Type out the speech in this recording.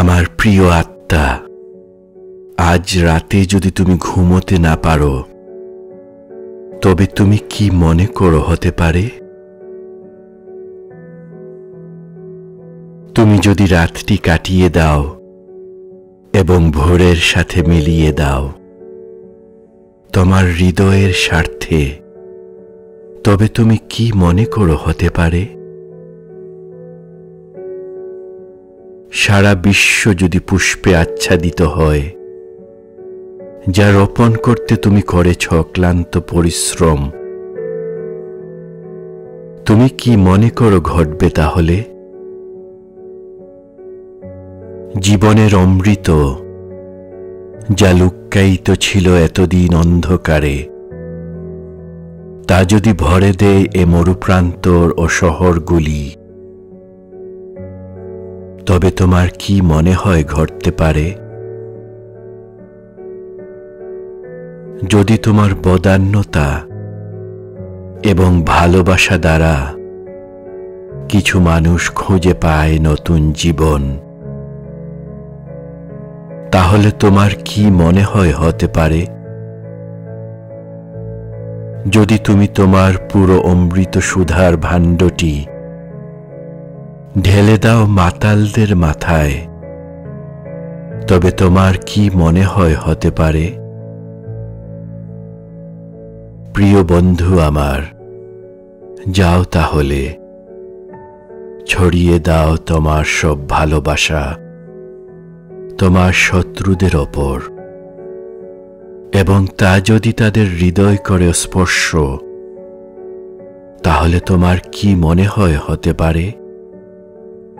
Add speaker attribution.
Speaker 1: আমার প্রিয় আত্মা, আজ রাতে যদি তুমি ঘুমোতে না পারো, তবে তুমি কি মনে করো হতে পারে? তুমি যদি রাতটি কাটিয়ে দাও এবং ভোরের সাথে মিলিয়ে দাও তোমার হৃদয়ের স্বার্থে, তবে তুমি কি মনে করো হতে পারে? সারা বিশ্ব যদি পুষ্পে আচ্ছাদিত হয়, যা রোপণ করতে তুমি করেছ অক্লান্ত পরিশ্রম, তুমি কি মনে করো ঘটবে তাহলে? জীবনের অমৃত, যা লুক্কায়িত ছিল এতদিন অন্ধকারে, তা যদি ভরে দেয় এ মরুপ্রান্তর ও শহরগুলি, তবে তোমার কি মনে হয় ঘটতে পারে? যদি তোমার বদান্যতা এবং ভালোবাসা দ্বারা কিছু মানুষ খুঁজে পায় নতুন জীবন, তাহলে তোমার কি মনে হয় হতে পারে? যদি তুমি তোমার পুরো অমৃত সুধার ভাণ্ডটি ঢেলে দাও মাতালদের মাথায়, তবে তোমার কি মনে হয় হতে পারে? প্রিয় বন্ধু আমার, যাও তাহলে, ছড়িয়ে দাও তোমার সব ভালোবাসা তোমার শত্রুদের ওপর, এবং তা যদি তাদের হৃদয় করে স্পর্শ, তাহলে তোমার কি মনে হয় হতে পারে?